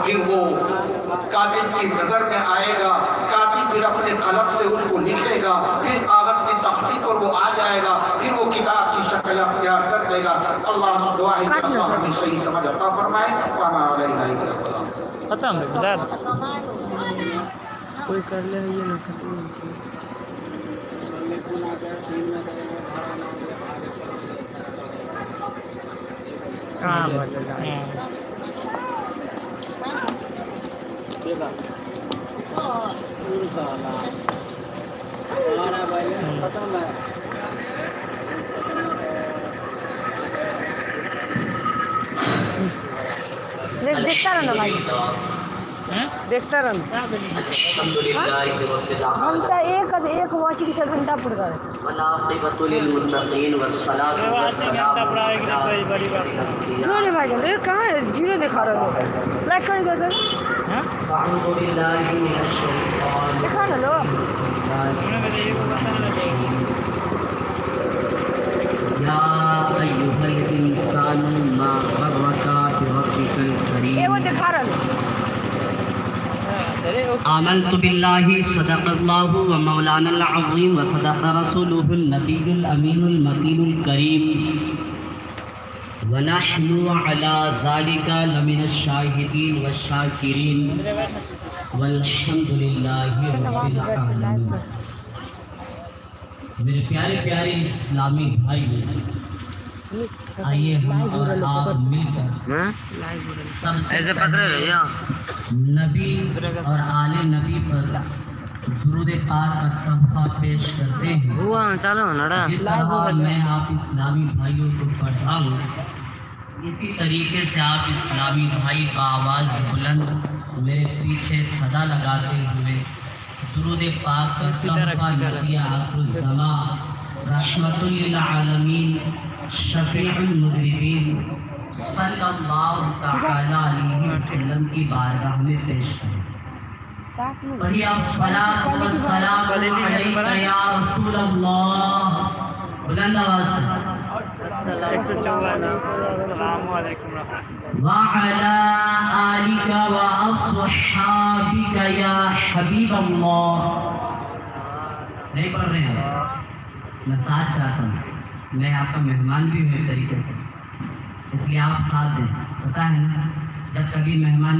پھر وہ کاتب کی نظر میں آئے گا، کاتب پھر اپنے قلم سے اس کو لکھے گا، پھر کاغذ کی تختی پر وہ آ جائے گا، پھر وہ کتاب کی شکل اختیار کر لے گا۔ اللہ سے دعا ہے کہ اللہ ہمیں صحیح سمجھ عطا فرمائے۔ وما علینا الا البلاغ۔ ختم بلاد کوئی کر لے یہ نہ ختم ہو کہاں بدلا دیکھتا رہنا بھائی، دیکھتا رہنا۔ ہم تو ایک واچ کی 7 گھنٹہ پڑ گئے۔ کیوں نہیں بھائی جان کہاں ہے؟ 0 دکھا رہا ہے، لائک کر دو سر، دکھا نہ لو۔ یا ایھا الانسان ما غرک بربک الکریم۔ وہ دکھا رہا ہے۔ آمنت باللہ صدق اللہ و مولانا العظیم و صدق رسولہ النبی الامین المکین الکریم ونحن علی ذلک لمن الشاہدین والشاکرین والحمد للہ رب العالمین۔ میرے پیارے پیارے اسلامی بھائی، آئیے ہم اور آپ مل کر سب سے ایسے پکڑے رہے نبی اور آل نبی پر درود پاک کا تحفہ پیش کرتے ہیں۔ جس طرح میں آپ اسلامی بھائیوں کو پڑھاؤں، اسی طریقے سے آپ اسلامی بھائی بآواز بلند میرے پیچھے صدا لگاتے ہوئے درود پاک کا تحفہ نبی آخر الزمان رحمت للعالمین شفیع المذنبین صلی اللہ تعالی علیہ وسلم کی بارگاہ میں پیش کریں۔ پڑھیے الصلاۃ والسلام علیک یا رسول اللہ، بلند آواز سے۔ السلام علیکم وعلی آلک واصحابک یا حبیب اللہ۔ نہیں پڑھ رہے ہیں؟ میں ساتھ چاہتا ہوں، میں آپ کا مہمان بھی ہوں ایک طریقے سے، اس لیے آپ ساتھ دیں۔ پتہ ہے نا جب کبھی مہمان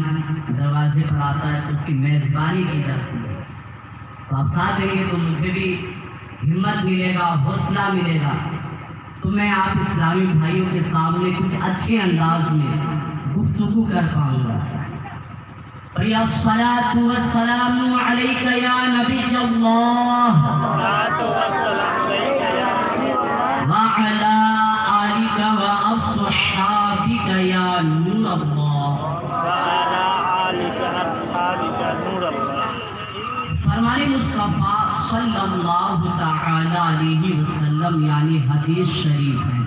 دروازے پر آتا ہے تو اس کی میزبانی کی جاتی ہے، تو آپ ساتھ دیں گے تو مجھے بھی ہمت ملے گا، حوصلہ ملے گا، تو میں آپ اسلامی بھائیوں کے سامنے کچھ اچھے انداز میں گفتگو کر پاؤں گا۔ یا الصلاۃ والسلام علیک یا نبی اللہ وعلی آلک واصحابک یا نور اللہ۔ فرمان مصطفیٰ صلی اللہ تعالی علیہ وسلم یعنی حدیث شریف ہے،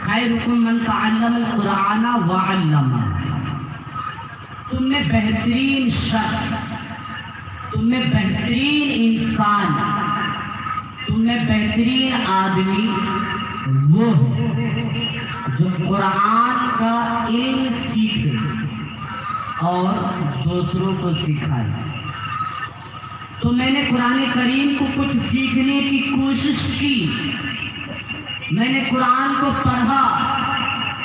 خیرکم من تعلم القرآن وعلمہ۔ تم میں بہترین شخص، تم میں بہترین انسان، تم میں بہترین آدمی وہ ہے جو قرآن کا علم سیکھے اور دوسروں کو سکھائے۔ تو میں نے قرآن کریم کو کچھ سیکھنے کی کوشش کی، میں نے قرآن کو پڑھا،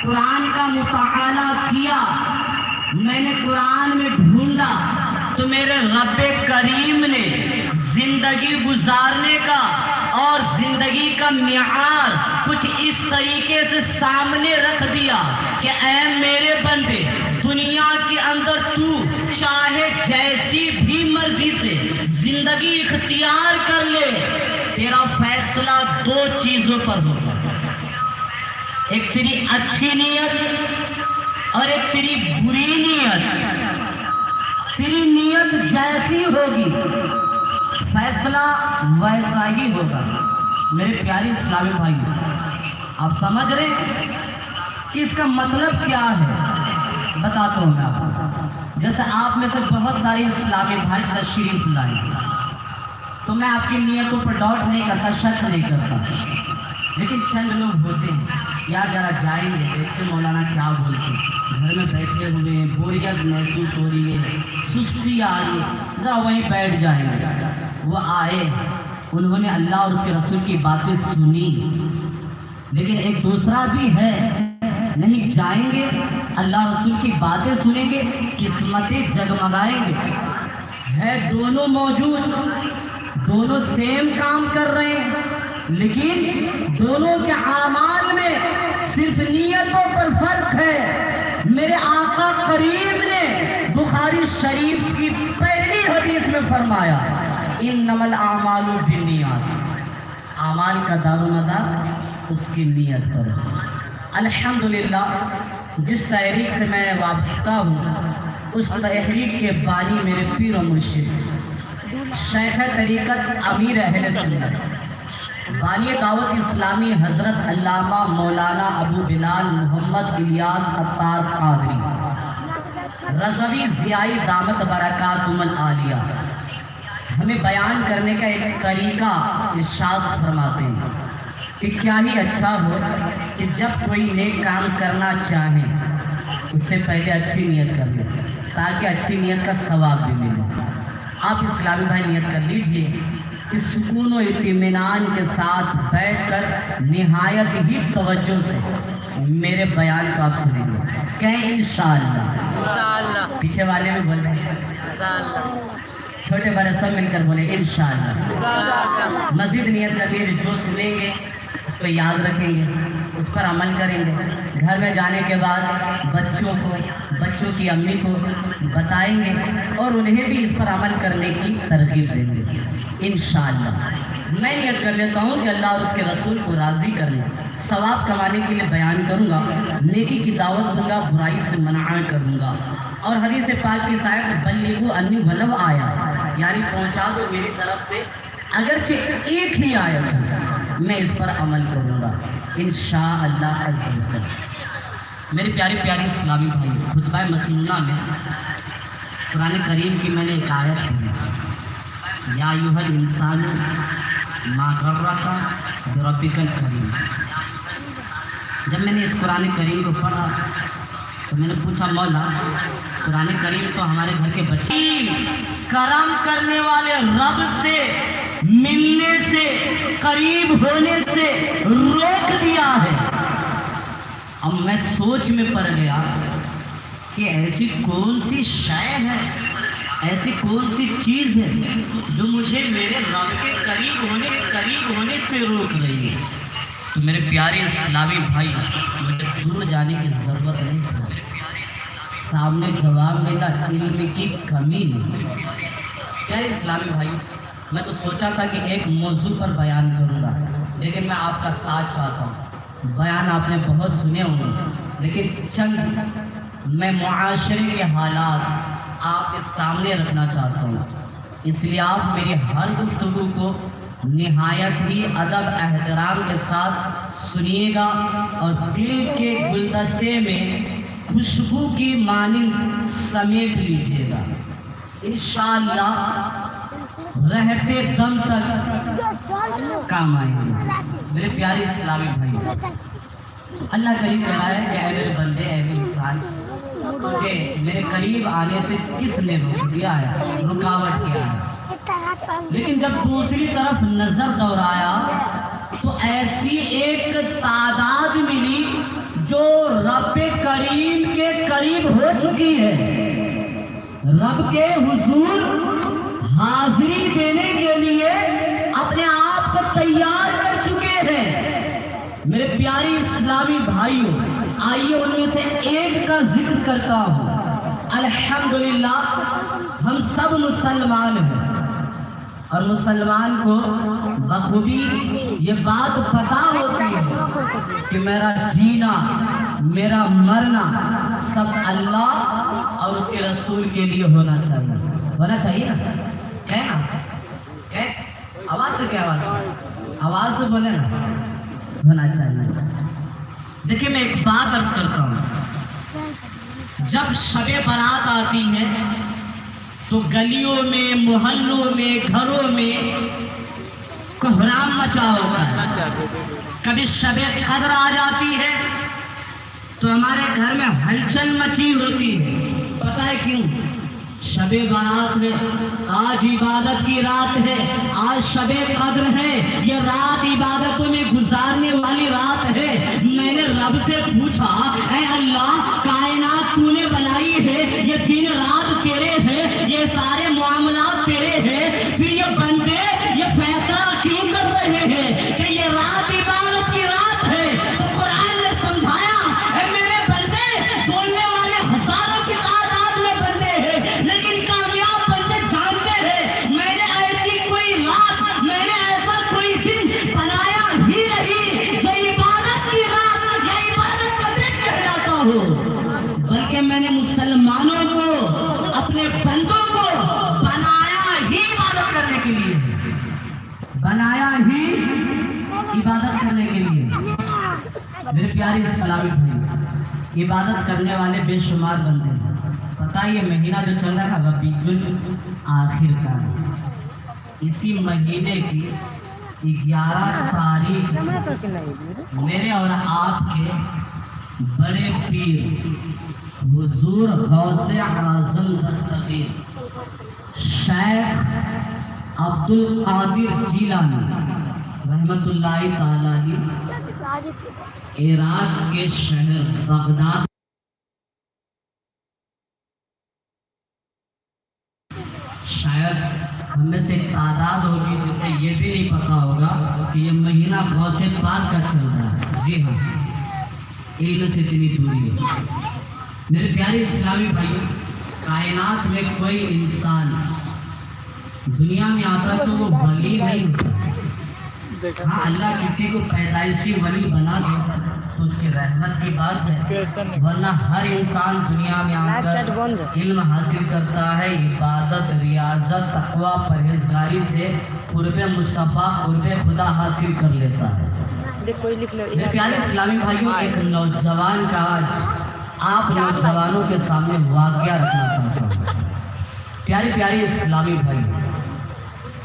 قرآن کا مطالعہ کیا، میں نے قرآن میں ڈھونڈا، تو میرے رب کریم نے زندگی گزارنے کا اور زندگی کا معیار کچھ اس طریقے سے سامنے رکھ دیا کہ اے میرے بندے، دنیا کے اندر تو چاہے جیسی بھی مرضی سے زندگی اختیار کر لے، تیرا فیصلہ 2 چیزوں پر ہوگا، ایک تیری اچھی نیت اور ایک تیری بری نیت۔ تیری نیت جیسی ہوگی فیصلہ ویسا ہی ہوگا۔ میرے پیارے اسلامی بھائی، آپ سمجھ رہے ہیں کہ اس کا مطلب کیا ہے؟ بتاتا ہوں میں آپ کو۔ جیسے آپ میں سے بہت سارے اسلامی بھائی تشریف لائے، تو میں آپ کی نیتوں پر ڈاؤٹ نہیں کرتا، شک نہیں کرتا، لیکن چند لوگ ہوتے ہیں یار ذرا جائیں گے دیکھتے مولانا کیا بولتے ہیں. گھر میں بیٹھے ہوئے ہیں, بوریت محسوس ہو رہی ہے, سستی آ رہی ہے, ذرا وہیں بیٹھ جائیں گے. وہ آئے, انہوں نے اللہ اور اس کے رسول کی باتیں سنی, لیکن ایک دوسرا بھی ہے, نہیں جائیں گے اللہ رسول کی باتیں سنیں گے, قسمتیں جگمگائیں گے. ہے دونوں موجود, دونوں سیم کام کر رہے ہیں, لیکن دونوں کے اعمال میں صرف نیتوں پر فرق ہے. میرے آقا کریم نے بخاری شریف کی پہلی حدیث میں فرمایا انما الاعمال بالنیات, اعمال کا دار و مدار اس کی نیت پر ہے. الحمدللہ جس تحریک سے میں وابستہ ہوں اس تحریک کے بانی میرے پیر و مرشد شیخ طریقت امیر اہل سنت بانی دعوت اسلامی حضرت علامہ مولانا ابو بلال محمد الیاس عطار قادری رضوی ضیائی دامت برکاتہم العالیہ ہمیں بیان کرنے کا ایک طریقہ ارشاد فرماتے ہیں کہ کیا ہی اچھا ہو کہ جب کوئی نیک کام کرنا چاہے اس سے پہلے اچھی نیت کر لیں تاکہ اچھی نیت کا ثواب بھی ملے. آپ اسلامی بھائی نیت کر لیجئے کہ سکون و اطمینان کے ساتھ بیٹھ کر نہایت ہی توجہ سے میرے بیان کو آپ سنیں گے. کہیں انشاءاللہ. پیچھے والے میں بول رہے ہیں, چھوٹے بڑے سب مل کر بولے انشاءاللہ. مزید نیت کر لیے جو سنیں گے اس کو یاد رکھیں گے, اس پر عمل کریں گے. گھر میں جانے کے بعد بچوں کی امی کو بتائیں گے اور انہیں بھی اس پر عمل کرنے کی ترغیب دیں گے انشاءاللہ. میں نیت کر لیتا ہوں کہ اللہ اور اس کے رسول کو راضی کر لیں, ثواب کمانے کے لیے بیان کروں گا, نیکی کی دعوت دوں گا, برائی سے منع کروں گا. اور حدیث پاک کی آیت بلغوا انی ولو آیا, یعنی پہنچا دو میری طرف سے اگرچہ ایک ہی آیت ہے, میں اس پر عمل کروں گا انشاءاللہ عز و جل. میری پیاری پیاری اسلامی بھائی, خطبہ مسنونہ میں قرآن کریم کی میں نے ایک آیت پڑھی, یا ایھا الانسان ما غرک بربک الکریم. جب میں نے اس قرآن کریم کو پڑھا تو میں نے پوچھا مولا قرآن کریم تو ہمارے گھر کے بچے کرم کرنے والے رب سے ملنے سے قریب ہونے سے روک دیا ہے. اب میں سوچ میں پڑ گیا کہ ایسی کون سی شے ہے, ایسی کون سی چیز ہے جو مجھے میرے رب کے قریب ہونے سے روک رہی ہے. تو میرے پیارے اسلامی بھائی, مجھے دور جانے کی ضرورت نہیں ہے, سامنے جواب ملا, علم کی کمی نہیں. پیارے اسلامی بھائی, میں تو سوچا تھا کہ ایک موضوع پر بیان کروں گا, لیکن میں آپ کا ساتھ چاہتا ہوں. بیان آپ نے بہت سنے ہوں گے, لیکن چند میں معاشرے کے حالات آپ کے سامنے رکھنا چاہتا ہوں. اس لیے آپ میری ہر گفتگو کو نہایت ہی ادب احترام کے ساتھ سنیے گا اور دل کے گلدستے میں خوشبو کی مانند سمیٹ لیجیے گا انشاءاللہ. رہتے دم تک کام آئیں گے. میرے پیارے اسلامی بھائی, اللہ کریم کہہ رہا ہے کہ اے میرے بندے, اے میرے انسان, تجھے میرے قریب آنے سے کس نے روک دیا ہے, رکاوٹ کیا ہے. لیکن جب دوسری طرف نظر دوڑایا تو ایسی ایک تعداد ملی جو رب کریم کے قریب ہو چکی ہے, رب کے حضور حاضری دینے کے لیے اپنے آپ کو تیار کر چکے ہیں. میرے پیاری اسلامی بھائیوں, آئیے ان میں سے ایک کا ذکر کرتا ہوں. الحمدللہ ہم سب مسلمان ہیں اور مسلمان کو بخوبی یہ بات پتہ ہوتی ہے کہ میرا جینا میرا مرنا سب اللہ اور اس کے رسول کے لیے ہونا چاہیے نا. کہنا آواز سے, کیا آواز سے بولے نا, ہونا چاہیے. دیکھیں میں ایک بات عرض کرتا ہوں, جب شب برات آتی ہے تو گلیوں میں, محلوں میں, گھروں میں کوہرام مچا ہوتا ہے. کبھی شب قدر آ جاتی ہے تو ہمارے گھر میں ہلچل مچی ہوتی ہے. پتہ ہے کیوں؟ شب برات ہے، آج عبادت کی رات ہے، آج شب قدر ہے، یہ رات عبادتوں میں گزارنے والی رات ہے. میں نے رب سے پوچھا اے اللہ کائنات تو نے بنائی ہے، یہ دن رات تیرے ہیں، یہ سارے معاملات تیرے ہیں، پھر یہ بندے یہ فیصلہ کیوں کر رہے ہیں کہ یہ رات عبادت کی رات ہے؟ تو قرآن نے سمجھایا اے میرے بندے، بولنے والے ہزاروں کی تعداد میں بندے ہیں، لیکن کامیاب بندے جانتے ہیں میں نے ایسی کوئی رات، میں نے ایسا کوئی دن بنایا ہی نہیں جو عبادت کی رات یا عبادت کا دن کہلاتا ہو، بلکہ میں نے مسلمانوں کو، اپنے بندوں کو بنایا ہی عبادت کرنے کے لیے، بنایا ہی عبادت کرنے کے لیے. میرے پیارے اسلامی بھائی، عبادت کرنے والے بے شمار بندے ہیں. پتہ یہ مہینہ جو چل رہا ہے ربیع الاخر کا، اسی مہینے کی 11 تاریخ میرے اور آپ کے بڑے پیر حضور غوث اعظم دستگیر شیخ عبد القادر جیلانی رحمت اللہ تعالی علیہ عراق کے شہر بغداد شاید ہم میں سے ایک تعداد ہوگی جسے یہ بھی نہیں پتا ہوگا کہ یہ مہینہ غوث پاک کا چل رہا ہے. جی ہاں، علم سے اتنی دوری ہے. میرے پیارے اسلامی بھائی، کائنات میں کوئی انسان دنیا میں آتا تو وہ ولی نہیں ہوتا. ہاں اللہ کسی کو پیدائشی ولی بنا دیتا تو اس کی رحمت کی بات ہے، ورنہ ہر انسان دنیا میں آ کر علم حاصل کرتا ہے، عبادت، ریاضت، تقوی، پرہیزگاری سے قرب مصطفیٰ، قرب خدا حاصل کر لیتا ہے. میرے پیارے اسلامی بھائیوں، ایک نوجوان کا آج آپ نوجوانوں کے سامنے واقعہ رکھنا چاہتا ہوں. پیارے پیارے اسلامی بھائی،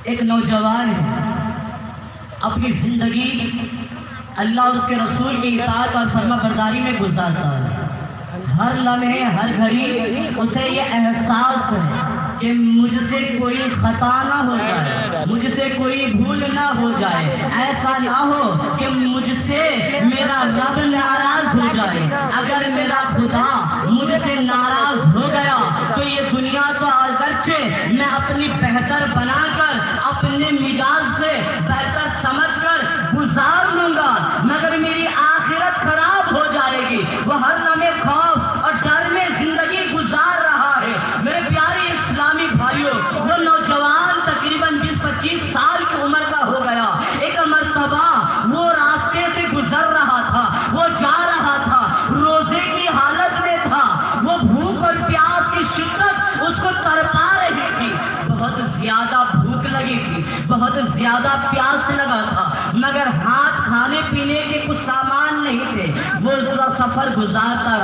ایک نوجوان ہے، اپنی زندگی اللہ اور اس کے رسول کی اطاعت اور فرما برداری میں گزارتا ہے. ہر لمحے ہر گھڑی اسے یہ احساس ہے کہ مجھ سے کوئی خطا نہ ہو جائے، مجھ سے کوئی بھول نہ ہو جائے، ایسا نہ ہو کہ مجھ سے میرا رب ناراض ہو جائے. اگر میرا خدا مجھ سے ناراض ہو گیا تو یہ دنیا تو اگرچہ میں اپنی بہتر بنا کر اپنے مزاج سے بہتر سمجھ کر گزار لوں گا، مگر میری آخرت خراب ہو جائے گی. وہ ہر لمحے خوف اور ڈر میں زندگی گزار رہا ہے. میرے پیارے اسلامی بھائیوں، وہ نوجوان تقریباً 20-25 سال کی عمر کا ہو گیا. ایک مرتبہ وہ راستے سے گزر رہا تھا، وہ جا رہا تھا، روزے کی حالت میں تھا، وہ بھوک اور پیاس کی شدت اس کو تڑپا رہی تھی. بہت زیادہ بھوک لگی تھی، بہت زیادہ پیاس لگا تھا، مگر ہاتھ کھانے پینے کے کچھ سامان نہیں تھے. وہ سفر گزارتا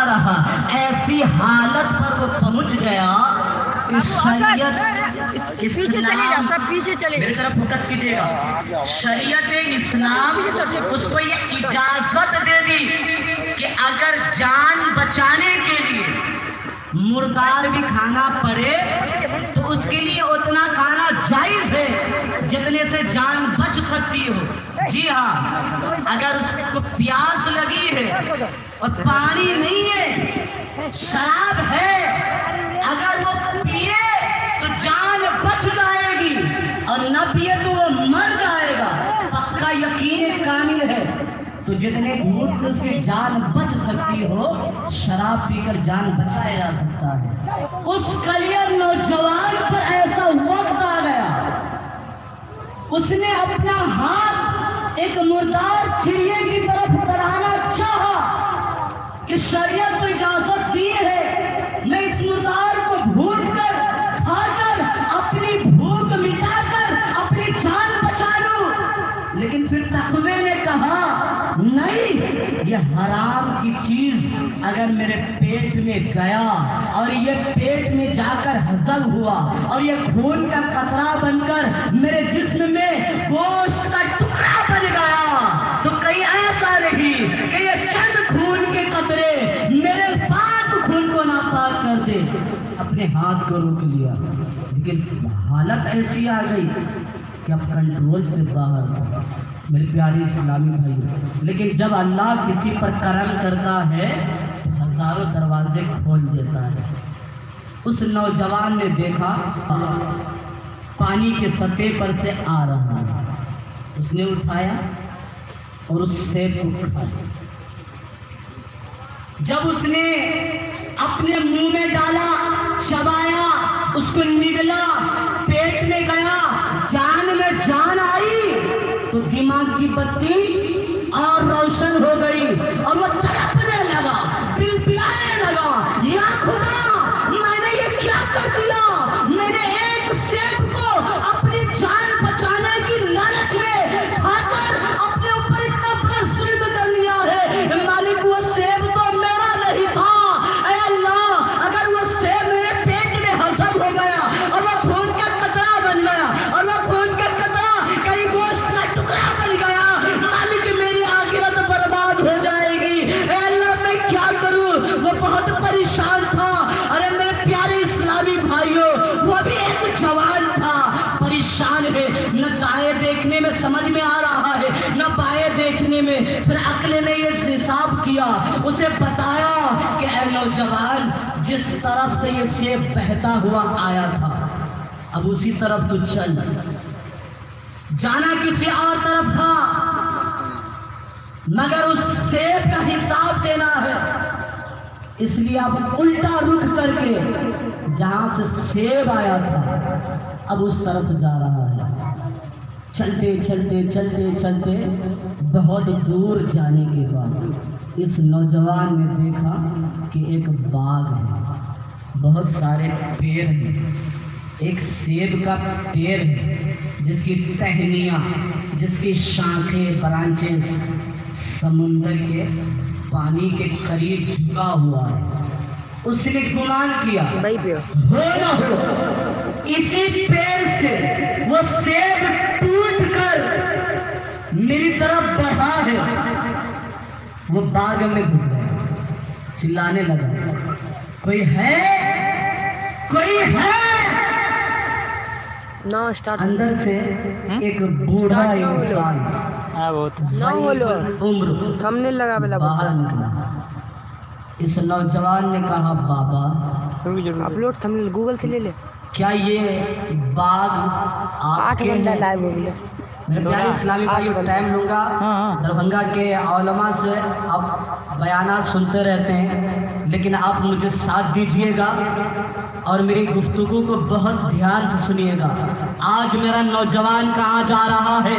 رہا. ایسی حالت پر وہ پہنچ گیا کہ شریعت اسلام، میری طرف فوکس کیجیے گا، شریعت اسلام اس کو یہ اجازت دے دی کہ اگر جان بچانے کے لیے مردار بھی کھانا پڑے تو اس کے لیے اتنا کھانا جائز ہے جتنے سے جان بچ سکتی ہو. جی ہاں، اگر اس کو پیاس لگی ہے اور پانی نہیں ہے، شراب ہے، اگر وہ پیے تو جان بچ جائے گی اور نہ پیے تو وہ مر جائے گا، پکا یقین کامل ہے. تو جتنے دور سے اس کی جان بچ سکتی ہو، شراب پی کر جان بچایا جا سکتا ہے. اس کلیئر نوجوان پر ایسا وقت آ گیا، اس نے اپنا ہاتھ ایک مردار چڑیے کی طرف بڑھانا چاہا کہ شریعت کو اجازت دی ہے میں اس مردار کو بھون کر کھا کر اپنی بھوک مٹا کر اپنی جان بچا لوں. لیکن پھر تقوی نے کہا نہیں، یہ حرام کی چیز اگر میرے پیٹ میں گیا اور یہ پیٹ میں جا کر ہضم ہوا اور یہ خون کا قطرہ بن کر میرے جسم میں گوشت کا ٹکڑا بن گیا اپنے ہاتھ کو روک لیا، لیکن حالت ایسی آ گئی کہ اب کنٹرول سے باہر تھا میرے پیارے اسلامی بھائی۔ لیکن جب اللہ کسی پر کرم کرتا ہے تو ہزاروں دروازے کھول دیتا ہے۔ اس نوجوان نے دیکھا پانی کے سطح پر سے آ رہا ہے، اس نے اٹھایا اور اس سیب کو کھا لیا۔ جب اس نے اپنے منہ میں ڈالا، چبایا، اس کو نگلا، پیٹ میں گیا، جان میں جان آئی تو دماغ کی بتی اور روشن ہو گئی اور وہ تڑپنے لگا، بلبلانے لگا، یا خدا میں نے یہ کیا کر دیا؟ میں نے ایک سیب کو اپنی جان بچانے کی لالچ میں کھا کر اپنے اوپر اتنا بڑا ظلم کر لیا ہے۔ مالک وہ سیب تو میرا نہیں تھا، اے اللہ اگر وہ سیب میرے پیٹ میں ہضم ہو گیا اور وہ خون کا قطرہ بن گیا اور وہ خون کا قطرہ کئی گوشت کا ٹکڑا بن گیا، مالک میری آخرت برباد ہو جائے گی۔ اے اللہ میں کیا کروں؟ وہ بہت پریشان تھا۔ ارے میرے پیارے اسلامی بھائیوں، وہ بھی ایک جوان تھا، پریشان ہے، نہ دائیں دیکھنے میں سمجھ میں آ رہا ہے نہ بائیں دیکھنے میں۔ پھر عقل نے یہ حساب کیا، اسے بتایا کہ اے نوجوان، جس طرف سے یہ سیب بہتا ہوا آیا تھا اب اسی طرف تو چل، جانا کسی اور طرف تھا مگر اس سیب کا حساب دینا ہے، اس لیے اب الٹا رخ کر کے جہاں سے سیب آیا تھا اب اس طرف جا رہا ہے۔ چلتے چلتے چلتے چلتے بہت دور جانے کے بعد اس نوجوان نے دیکھا کہ ایک باغ ہے، بہت سارے پیڑ ہیں، ایک سیب کا پیڑ ہے جس کی ٹہنیاں، جس کی شاخیں، برانچز سمندر کے پانی کے قریب جھکا ہوا ہے۔ اس نے گمان کیا ہو نہ ہو اسی پیڑ سے وہ سیب ٹوٹ کر میری طرف بڑھا ہے۔ وہ باغ میں گھس گیا، چلانے لگا، کوئی ہے، کوئی ہے؟ اندر سے ایک بوڑھا انسان عمر باہر نکلا۔ اس نوجوان نے کہا بابا اپلوڈ تھمبنیل گوگل سے لے لے، کیا یہ باغ آپ کے ہیں؟ میرے پیارے اسلامی بھائیو، ٹائم لوں گا، دربھنگہ کے علماء سے اب بیانات سنتے رہتے ہیں، لیکن آپ مجھے ساتھ دیجئے گا اور میری گفتگو کو بہت دھیان سے سنیے گا۔ آج میرا نوجوان کہاں جا رہا ہے؟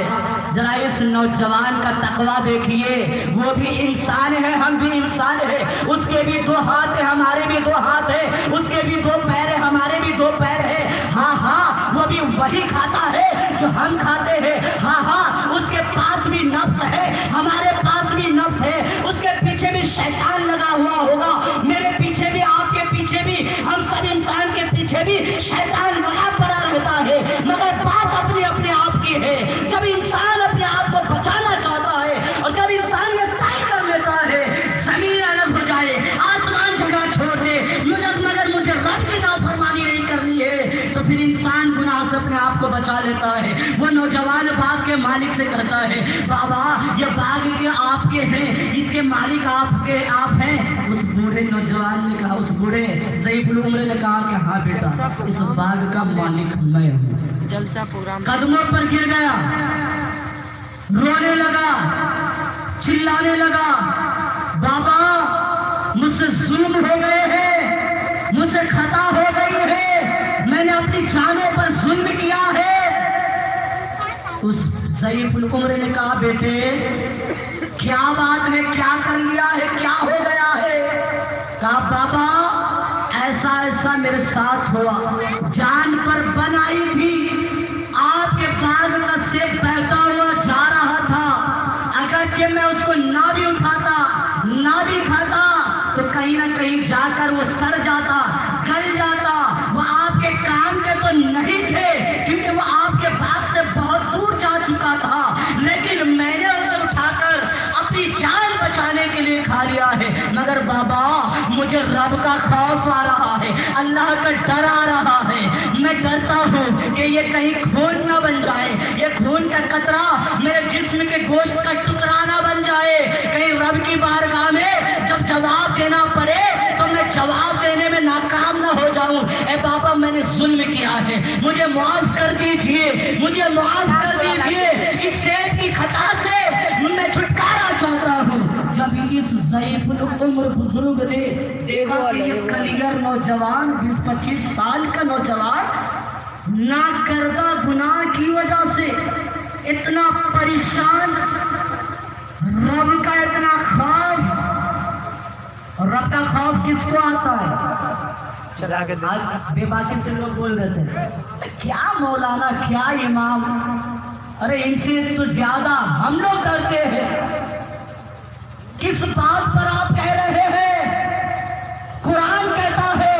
ذرا اس نوجوان کا تقویٰ دیکھیے، وہ بھی انسان ہے، ہم بھی انسان ہیں، اس کے بھی 2 ہاتھ ہیں، ہمارے بھی 2 ہاتھ ہیں، اس کے بھی 2 پیر ہیں، ہمارے بھی 2 پیر ہیں۔ ہاں ہاں، وہ بھی وہی کھاتا ہے جو ہم کھاتے ہیں۔ ہاں ہاں، اس کے پاس بھی نفس ہے، ہمارے پاس بھی نفس ہے، اس کے پیچھے بھی شیطان لگا ہوا ہوگا، میرے پیچھے بھی، آپ کے پیچھے بھی، ہم سب انسان کے پیچھے بھی شیطان لگا پڑا رہتا ہے، مگر بات اپنے آپ کی ہے۔ جب انسان اپنے آپ کو بچانا چاہتا ہے اور جب انسان یہ طے کر لیتا ہے زمین الگ ہو جائے، آسمان جگہ چھوڑ دے، مگر مجھے رب کی نافرمانی نہیں کرنی ہے، تو پھر انسان گناہ سے اپنے آپ کو بچا لیتا ہے۔ وہ نوجوان باغ کے مالک سے کہتا ہے بابا یہ باغ کے آپ کے ہیں، اس کے مالک آپ ہیں؟ اس بوڑھے نوجوان نے کہا، اس بوڑھے ضعیف العمر نے کہا کہ ہاں بیٹا، اس باغ کا مالک میں ہوں۔ جلسہ پروگرام قدموں پر گر گیا، رونے لگا، چلانے لگا، بابا مجھ سے ظلم ہو گئے ہیں، مجھ سے خطا ہو گئی ہے، میں نے اپنی جانوں پر ظلم کیا ہے۔ اس ضعیف العمر نے کہا بیٹے کیا بات ہے، کیا کر لیا ہے، کیا ہو گیا ہے؟ کہا بابا ایسا میرے ساتھ ہوا، جان پر بن آئی تھی، آپ کے باغ کا سیب بہتا ہوا جا رہا تھا، اگرچہ میں اس کو نہ بھی اٹھاتا نہ بھی کھاتا تو کہیں نہ کہیں جا کر وہ سڑ جاتا، گل جاتا، وہ آپ کے کام کے تو نہیں تھے کیونکہ وہ آپ کے باغ سے بہت دور جا چکا تھا، لیکن میں نے اسے اٹھا کر اپنی جان بچانے کے لیے کھا لیا ہے، مگر بابا مجھے رب کا خوف آ رہا ہے، اللہ کا ڈر آ رہا ہے، میں ڈرتا ہوں کہ یہ کہیں خون نہ بن جائے، یہ خون کا قطرہ میرے جسم کے گوشت کا ٹکڑا نہ بن جائے، کہیں رب کی بارگاہ میں جب جواب دینا پڑے تو میں جواب دینے میں ناکام نہ ہو جاؤں۔ اے بابا میں نے ظلم کیا ہے، مجھے معاف کر دیجئے، مجھے معاف کر دیجئے، اس شیخ کی خطا سے میں چھٹکارا چاہتا ہوں۔ جب اس ضعیف العمر بزرگ نے دیکھا کہ یہ کلیگر نوجوان 20-25 سال کا نوجوان نہ کردہ گناہ کی وجہ سے اتنا پریشان، رب کا اتنا خوف، اور رب کا خوف کس کو آتا ہے؟ چلا کے آج بے باکی سے لوگ بول رہے تھے کیا مولانا کیا امام، ارے ان سے تو زیادہ ہم لوگ ڈرتے ہیں۔ کس بات پر آپ کہہ رہے ہیں؟ قرآن کہتا ہے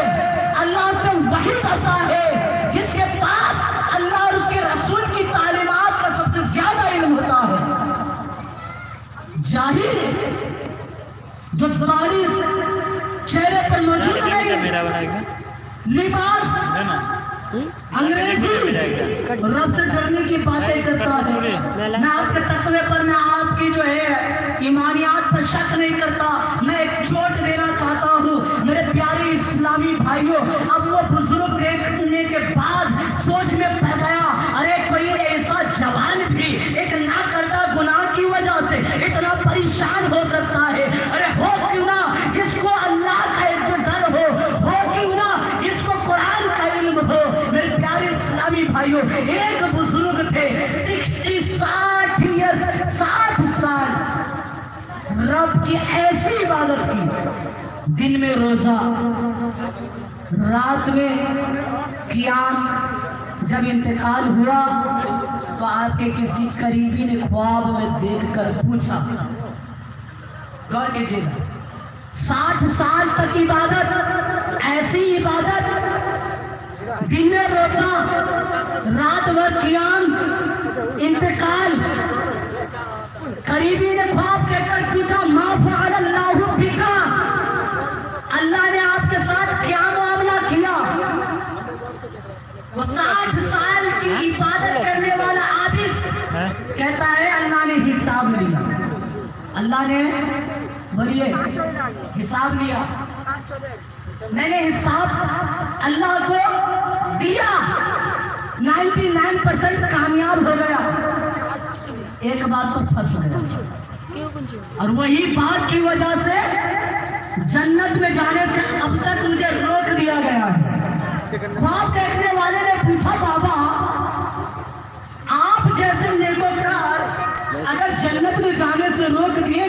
اللہ سے وحی کرتا ہے، جس کے پاس اللہ اور اس کے رسول کی تعلیمات کا سب سے زیادہ علم ہوتا ہے۔ جاہل جو داڑھی چہرے پر موجود نہیں، میرا بنائے گا لباس انگریزی، رب سے ڈرنے کی باتیں کرتا ہے۔ میں آپ کے تقوی پر، میں آپ کی جو ہے ایمانیات پر شک نہیں کرتا، میں ایک چوٹ دینا چاہتا ہوں میرے پیارے اسلامی بھائیوں۔ اب وہ بزرگ دیکھنے کے بعد سوچ میں پڑ گیا، ارے کوئی ایسا جوان بھی ایک نہ کردہ گناہ کی وجہ سے اتنا پریشان ہو سکتا ہے، ارے ہو کیوں نہ جس کو اللہ کا ایک ڈر ہو کیوں نہ جس کو قرآن کا علم ہو۔ میرے پیارے اسلامی بھائیوں، ایک بزرگ تھے 60 سال رب کی ایسی عبادت کی، دن میں روزہ، رات میں قیام۔ جب انتقال ہوا تو آپ کے کسی قریبی نے خواب میں دیکھ کر پوچھا، غور کیجیے گا، 60 سال تک عبادت، ایسی عبادت، دن میں روزہ، رات بھر قیام، انتقال۔ قریبی نے خواب دیکھ کر پوچھا ما فعل اللہ بکا، اللہ نے آپ کے ساتھ کیا معاملہ کیا؟ وہ 60 سال کی عبادت کرنے والا عابد کہتا ہے اللہ نے حساب لیا، اللہ نے بولیے حساب لیا، میں نے حساب اللہ کو دیا، 99% کامیاب ہو گیا، ایک بات پر پھنس گیا، اور وہی بات کی وجہ سے جنت میں جانے سے اب تک مجھے روک دیا گیا ہے۔ خواب دیکھنے والے نے پوچھا بابا آپ جیسے نیکوکار اگر جنت میں جانے سے روک دیے